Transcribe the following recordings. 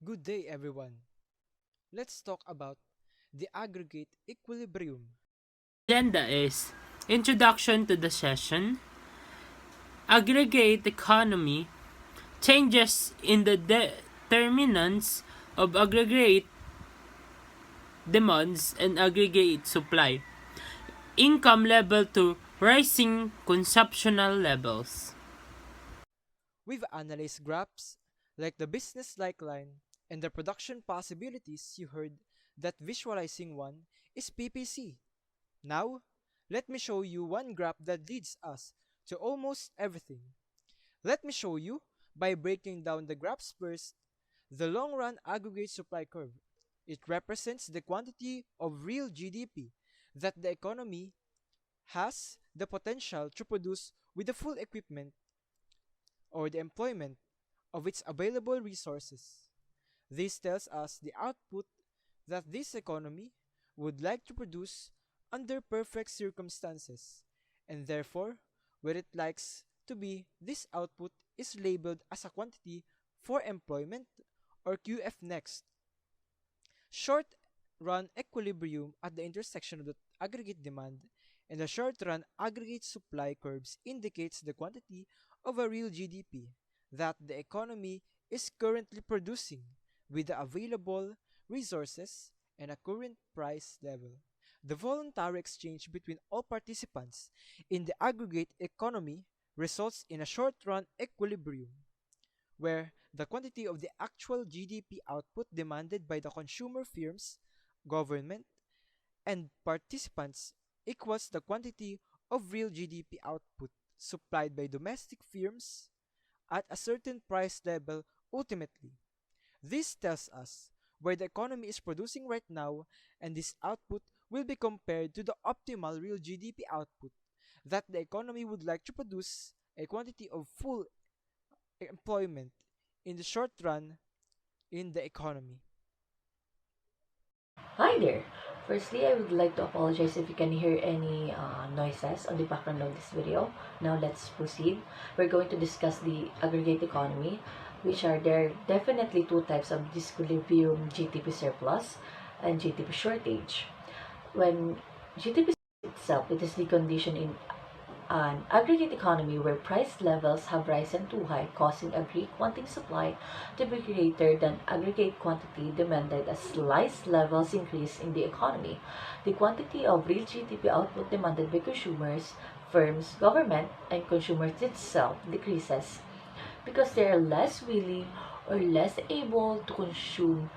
Good day, everyone. Let's talk about the aggregate equilibrium. Agenda is Introduction to the session, Aggregate Economy, Changes in the Determinants of Aggregate Demands and Aggregate Supply, Income Level to Rising Consumptional Levels. We've analyzed graphs like the business like line and the production possibilities you heard that visualizing one is PPC. Now, let me show you one graph that leads us to almost everything. Let me show you by breaking down the graphs first. The long run aggregate supply curve. It represents the quantity of real GDP that the economy has the potential to produce with the full equipment or the employment of its available resources. This tells us the output that this economy would like to produce under perfect circumstances, and therefore, where it likes to be, this output is labeled as a quantity for employment or QF next. Short run equilibrium at the intersection of the aggregate demand and the short run aggregate supply curves indicates the quantity of a real GDP that the economy is currently producing with the available resources and a current price level. The voluntary exchange between all participants in the aggregate economy results in a short run equilibrium where the quantity of the actual GDP output demanded by the consumer firms, government, and participants equals the quantity of real GDP output supplied by domestic firms at a certain price level ultimately. This tells us where the economy is producing right now, and this output will be compared to the optimal real GDP output that the economy would like to produce a quantity of full employment in the short run in the economy. Hi there! Firstly, I would like to apologize if you can hear any noises on the background of this video. Now let's proceed. We're going to discuss the aggregate economy, which are there definitely two types of disequilibrium: GDP surplus and GDP shortage. When GDP itself, it is the condition in an aggregate economy where price levels have risen too high, causing aggregate quantity supply to be greater than aggregate quantity demanded as slice levels increase in the economy. The quantity of real GDP output demanded by consumers, firms, government, and consumers itself decreases because they are less willing or less able to consume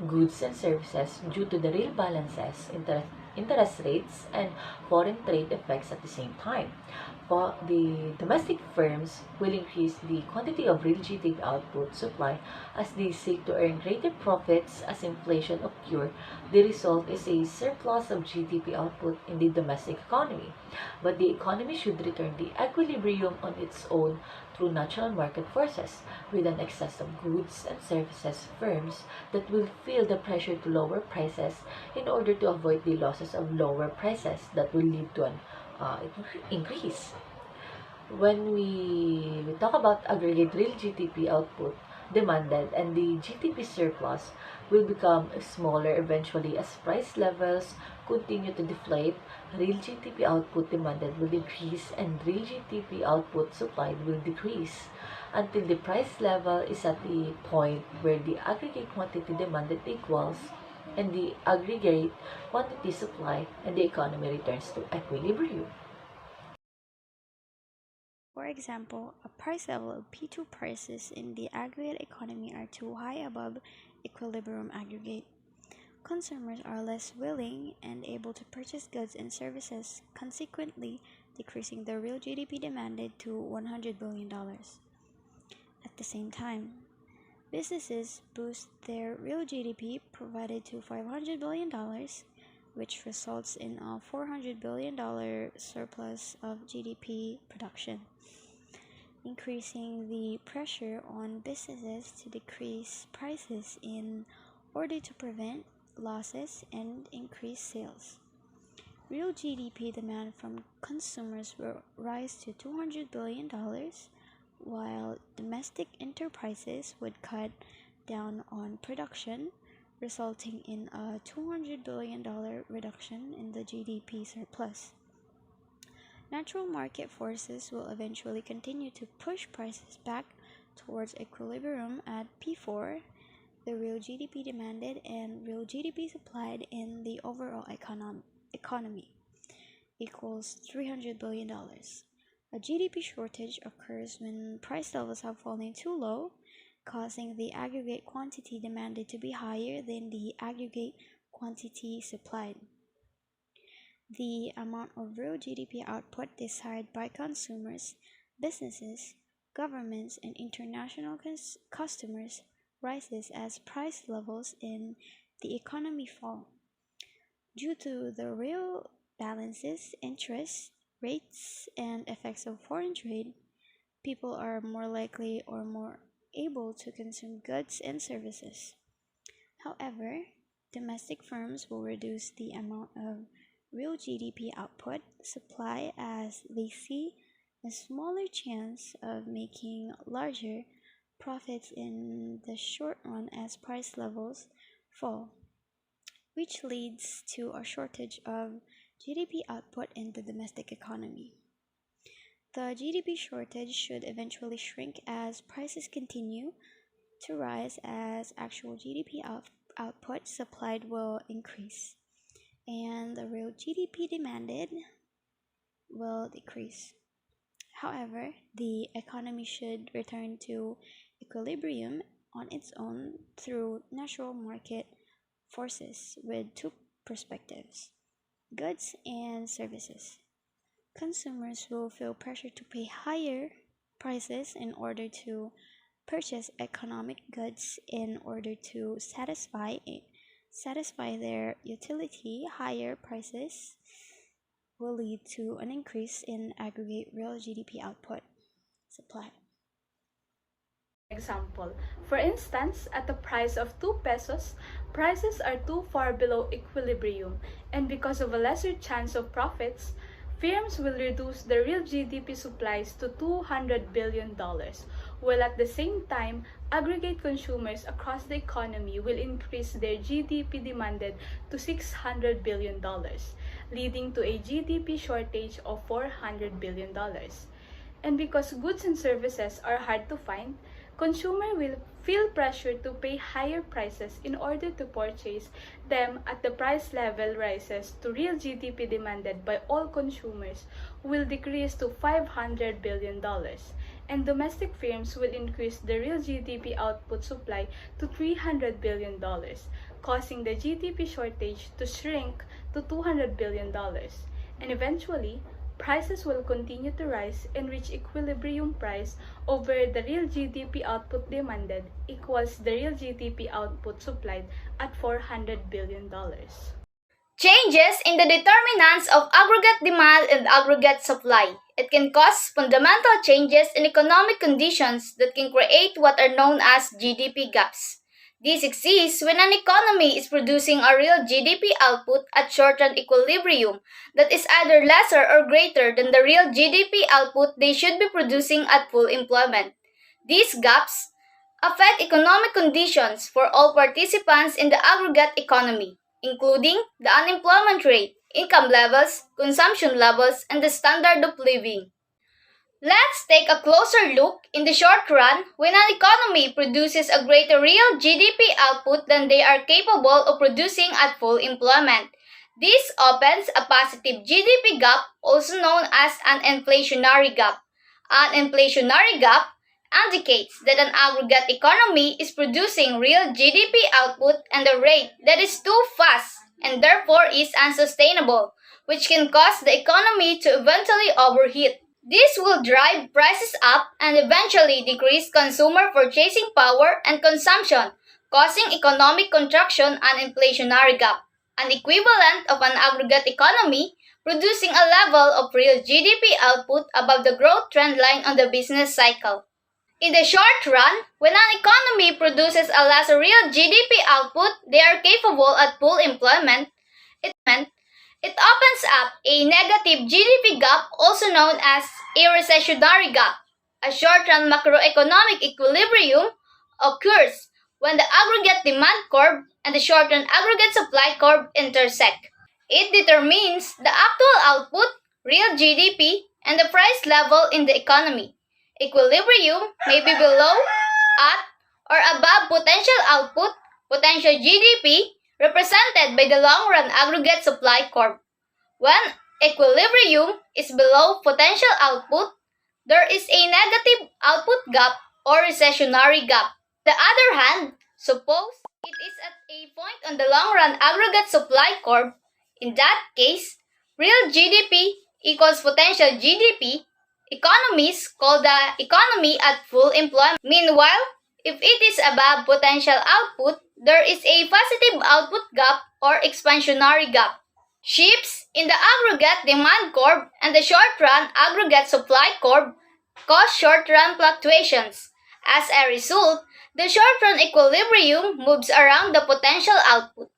goods and services due to the real balances, interest rates, and foreign trade effects at the same time. For the domestic firms will increase the quantity of real GDP output supply as they seek to earn greater profits as inflation occurs. The result is a surplus of GDP output in the domestic economy. But the economy should return the equilibrium on its own through natural market forces, with an excess of goods and services firms that will feel the pressure to lower prices in order to avoid the losses of lower prices that will lead to an increase. When we talk about aggregate real GDP output demanded and the GDP surplus will become smaller eventually as price levels continue to deflate, real GDP output demanded will increase and real GDP output supplied will decrease until the price level is at the point where the aggregate quantity demanded equals and the aggregate quantity supply and the economy returns to equilibrium. For example, a price level of P2 prices in the aggregate economy are too high above equilibrium aggregate. Consumers are less willing and able to purchase goods and services, consequently decreasing the real GDP demanded to $100 billion. At the same time, businesses boost their real GDP provided to $500 billion, which results in a $400 billion surplus of GDP production, increasing the pressure on businesses to decrease prices in order to prevent losses and increase sales. Real GDP demand from consumers will rise to $200 billion, while domestic enterprises would cut down on production, resulting in a $200 billion reduction in the GDP surplus. Natural market forces will eventually continue to push prices back towards equilibrium at P4, the real GDP demanded and real GDP supplied in the overall economy, equals $300 billion. A GDP shortage occurs when price levels have fallen too low, causing the aggregate quantity demanded to be higher than the aggregate quantity supplied. The amount of real GDP output desired by consumers, businesses, governments, and international customers rises as price levels in the economy fall. Due to the real balances, interest rates, and effects of foreign trade, people are more likely or more able to consume goods and services. However, domestic firms will reduce the amount of real GDP output supply as they see a smaller chance of making larger profits in the short run as price levels fall, which leads to a shortage of GDP output in the domestic economy. The GDP shortage should eventually shrink as prices continue to rise as actual GDP output supplied will increase, and the real GDP demanded will decrease. However, the economy should return to equilibrium on its own through natural market forces with two perspectives: goods and services. Consumers will feel pressure to pay higher prices in order to purchase economic goods in order to satisfy their utility. Higher prices will lead to an increase in aggregate real GDP output supply. Example. For instance, at the price of 2 pesos, prices are too far below equilibrium, and because of a lesser chance of profits, firms will reduce the real GDP supplies to $200 billion, while at the same time, aggregate consumers across the economy will increase their GDP demanded to $600 billion, leading to a GDP shortage of $400 billion. And because goods and services are hard to find, consumer will feel pressure to pay higher prices in order to purchase them at the price level rises to real GDP demanded by all consumers will decrease to $500 billion, and domestic firms will increase the real GDP output supply to $300 billion, causing the GDP shortage to shrink to $200 billion, and eventually, prices will continue to rise and reach equilibrium price over the real GDP output demanded equals the real GDP output supplied at $400 billion. Changes in the determinants of aggregate demand and aggregate supply. It can cause fundamental changes in economic conditions that can create what are known as GDP gaps. This exists when an economy is producing a real GDP output at short-run equilibrium that is either lesser or greater than the real GDP output they should be producing at full employment. These gaps affect economic conditions for all participants in the aggregate economy, including the unemployment rate, income levels, consumption levels, and the standard of living. Let's take a closer look. In the short run, when an economy produces a greater real GDP output than they are capable of producing at full employment, this opens a positive GDP gap, also known as an inflationary gap. An inflationary gap indicates that an aggregate economy is producing real GDP output at a rate that is too fast and therefore is unsustainable, which can cause the economy to eventually overheat. This will drive prices up and eventually decrease consumer purchasing power and consumption, causing economic contraction and inflationary gap, an equivalent of an aggregate economy producing a level of real GDP output above the growth trend line on the business cycle. In the short run, when an economy produces a lesser real GDP output they are capable at full employment, it opens up a negative GDP gap, also known as a recessionary gap. A short-run macroeconomic equilibrium occurs when the aggregate demand curve and the short-run aggregate supply curve intersect. It determines the actual output, real GDP, and the price level in the economy. Equilibrium may be below, at, or above potential output, potential GDP, represented by the long-run aggregate supply curve. When equilibrium is below potential output, there is a negative output gap or recessionary gap. On the other hand, suppose it is at a point on the long-run aggregate supply curve. In that case, real GDP equals potential GDP. Economists call the economy at full employment. Meanwhile, if it is above potential output, there is a positive output gap or expansionary gap. Shifts in the aggregate demand curve and the short-run aggregate supply curve cause short-run fluctuations. As a result, the short-run equilibrium moves around the potential output.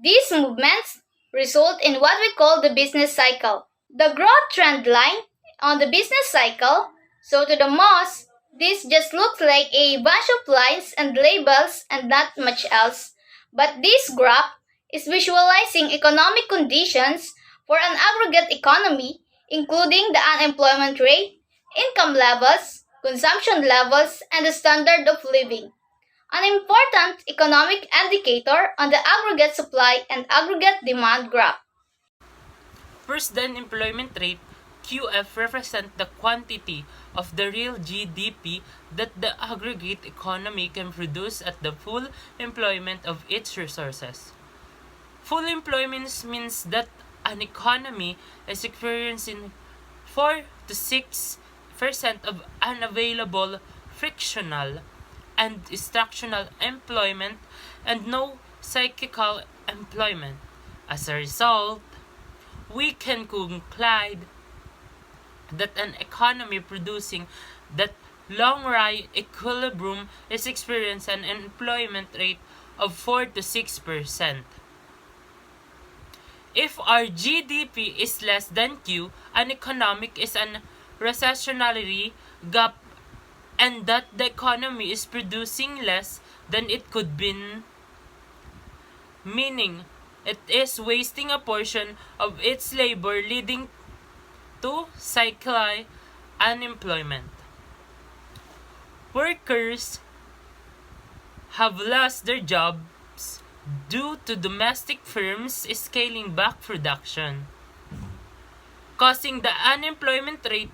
These movements result in what we call the business cycle. The growth trend line on the business cycle, so to the mouse, this just looks like a bunch of lines and labels and not much else. But this graph is visualizing economic conditions for an aggregate economy, including the unemployment rate, income levels, consumption levels, and the standard of living. An important economic indicator on the aggregate supply and aggregate demand graph. First, the unemployment rate, QF, represents the quantity of the real GDP that the aggregate economy can produce at the full employment of its resources. Full employment means that an economy is experiencing 4 to 6% of unavailable frictional and structural employment and no cyclical employment. As a result, we can conclude that an economy producing that long-run equilibrium is experiencing an employment rate of 4 to 6%. If our GDP is less than Q, an economic is an recessionary gap and that the economy is producing less than it could be, meaning it is wasting a portion of its labor leading to cyclical unemployment. Workers have lost their jobs due to domestic firms scaling back production, causing the unemployment rate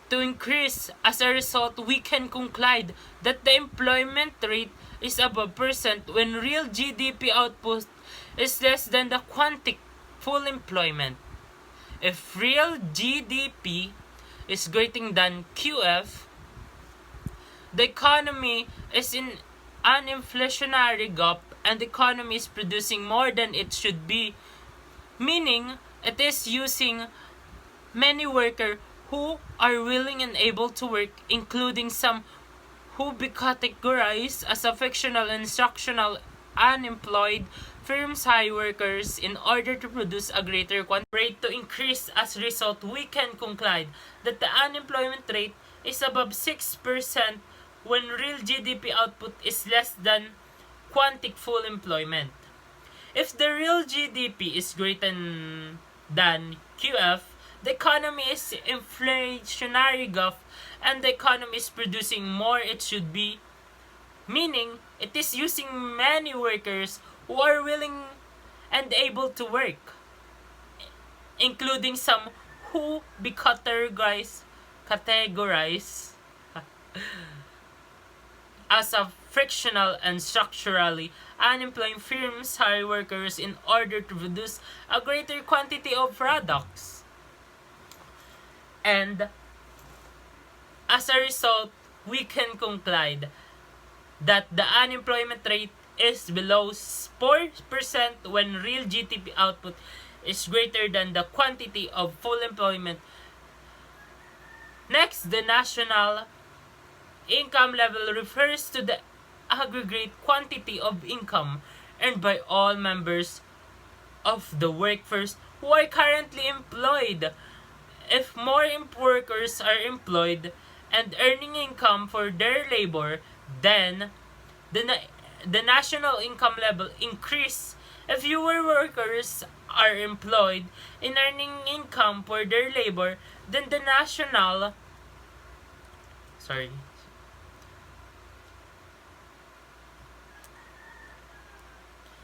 to increase. As a result, we can conclude that the employment rate is above percent when real GDP output is less than the quantic full employment. If real GDP is greater than QF, the economy is in an inflationary gap and the economy is producing more than it should be, meaning it is using many workers who are willing and able to work, including some who be categorized as a fictional and structural unemployed. Firms hire workers in order to produce a greater quantity rate to increase. As a result, we can conclude that the unemployment rate is above 6% when real GDP output is less than quantic full employment. If the real GDP is greater than QF, the economy is inflationary gap and the economy is producing more it should be, meaning it is using many workers who are willing and able to work, including some who be categorized as a frictional and structurally unemployed. Firms hire workers in order to produce a greater quantity of products. And as a result, we can conclude that the unemployment rate is below 4% when real GDP output is greater than the quantity of full employment. Next, the national income level refers to the aggregate quantity of income earned by all members of the workforce who are currently employed. If more workers are employed and earning income for their labor, then the national income level increase if fewer workers are employed in earning income for their labor then sorry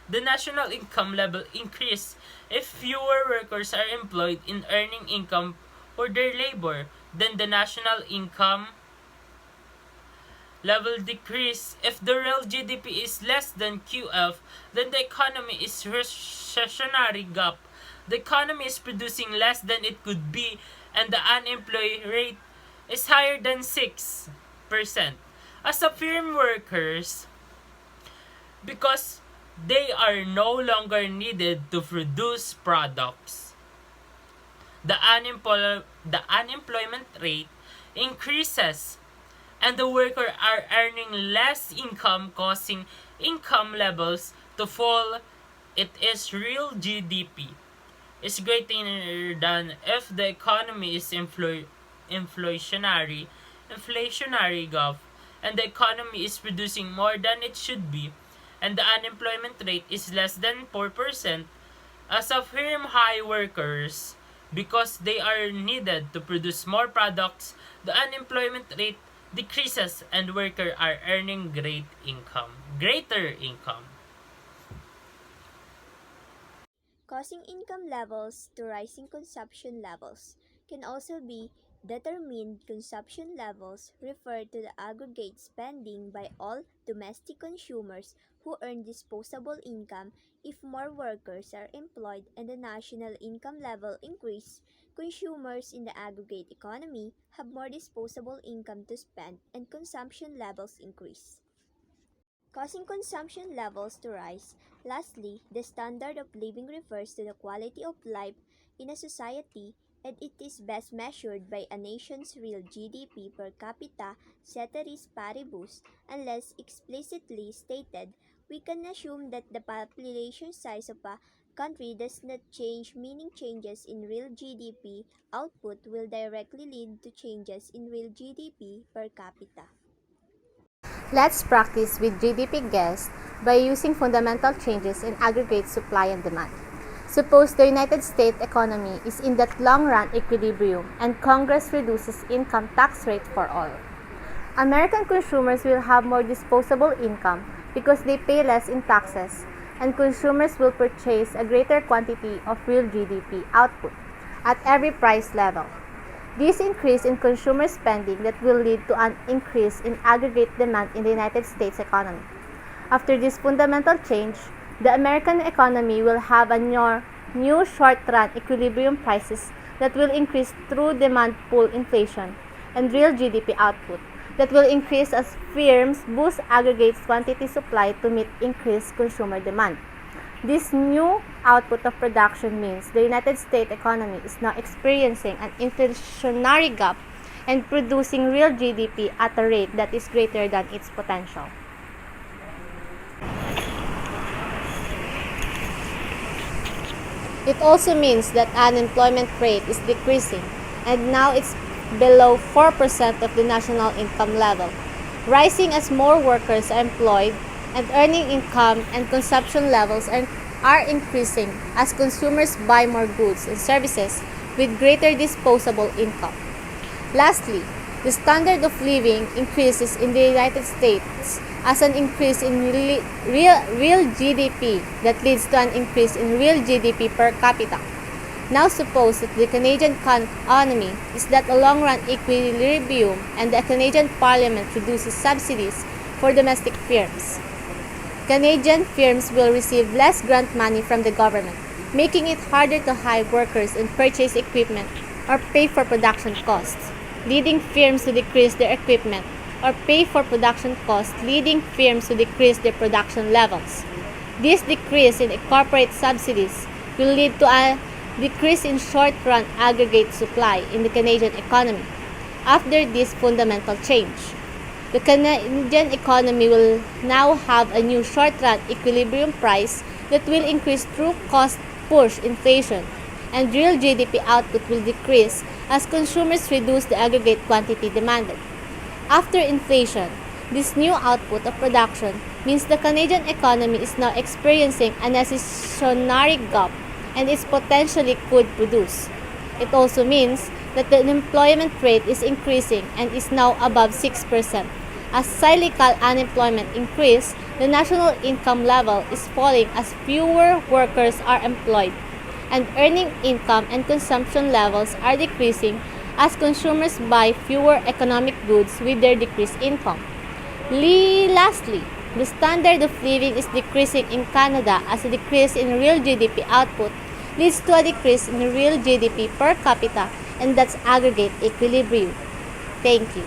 the national income level increase if fewer workers are employed in earning income for their labor then the national income level decrease. If the real GDP is less than QF, then the economy is recessionary gap. The economy is producing less than it could be, and the unemployed rate is higher than 6%. As a firm workers, because they are no longer needed to produce products, the unemployment rate increases and the worker are earning less income causing income levels to fall. It is real GDP is greater than if the economy is inflationary gap and the economy is producing more than it should be and the unemployment rate is less than 4%. As a firm high workers because they are needed to produce more products, the unemployment rate decreases and workers are earning greater income. Causing income levels to rising consumption levels can also be determined. Consumption levels refer to the aggregate spending by all domestic consumers who earn disposable income. If more workers are employed and the national income level increase, consumers in the aggregate economy have more disposable income to spend and consumption levels increase, causing consumption levels to rise. Lastly, the standard of living refers to the quality of life in a society, and it is best measured by a nation's real GDP per capita, ceteris paribus. Unless explicitly stated, we can assume that the population size of a country does not change, meaning changes in real GDP output will directly lead to changes in real GDP per capita. Let's practice with GDP guess by using fundamental changes in aggregate supply and demand. Suppose the United States economy is in that long-run equilibrium and Congress reduces income tax rate for all. American consumers will have more disposable income because they pay less in taxes, and consumers will purchase a greater quantity of real GDP output at every price level. This increase in consumer spending that will lead to an increase in aggregate demand in the United States economy. After this fundamental change, the American economy will have a new short-run equilibrium prices that will increase through demand pull inflation and real GDP output that will increase as firms boost aggregate quantity supply to meet increased consumer demand. This new output of production means the United States economy is now experiencing an inflationary gap and producing real GDP at a rate that is greater than its potential. It also means that unemployment rate is decreasing and now it's below 4% of the national income level, rising as more workers are employed and earning income and consumption levels are increasing as consumers buy more goods and services with greater disposable income. Lastly, the standard of living increases in the United States as an increase in real GDP that leads to an increase in real GDP per capita. Now suppose that the Canadian economy is at a long-run equilibrium and the Canadian Parliament reduces subsidies for domestic firms. Canadian firms will receive less grant money from the government, making it harder to hire workers and purchase equipment or pay for production costs, leading firms to decrease their equipment or pay for production costs, leading firms to decrease their production levels. This decrease in corporate subsidies will lead to a decrease in short-run aggregate supply in the Canadian economy. After this fundamental change, the Canadian economy will now have a new short-run equilibrium price that will increase through cost-push inflation, and real GDP output will decrease as consumers reduce the aggregate quantity demanded. After inflation, this new output of production means the Canadian economy is now experiencing a necessary gap and it potentially could produce. It also means that the unemployment rate is increasing and is now above 6%. As cyclical unemployment increases, the national income level is falling as fewer workers are employed, and earning income and consumption levels are decreasing as consumers buy fewer economic goods with their decreased income. Lastly, the standard of living is decreasing in Canada as a decrease in real GDP output leads to a decrease in real GDP per capita, and that's aggregate equilibrium. Thank you.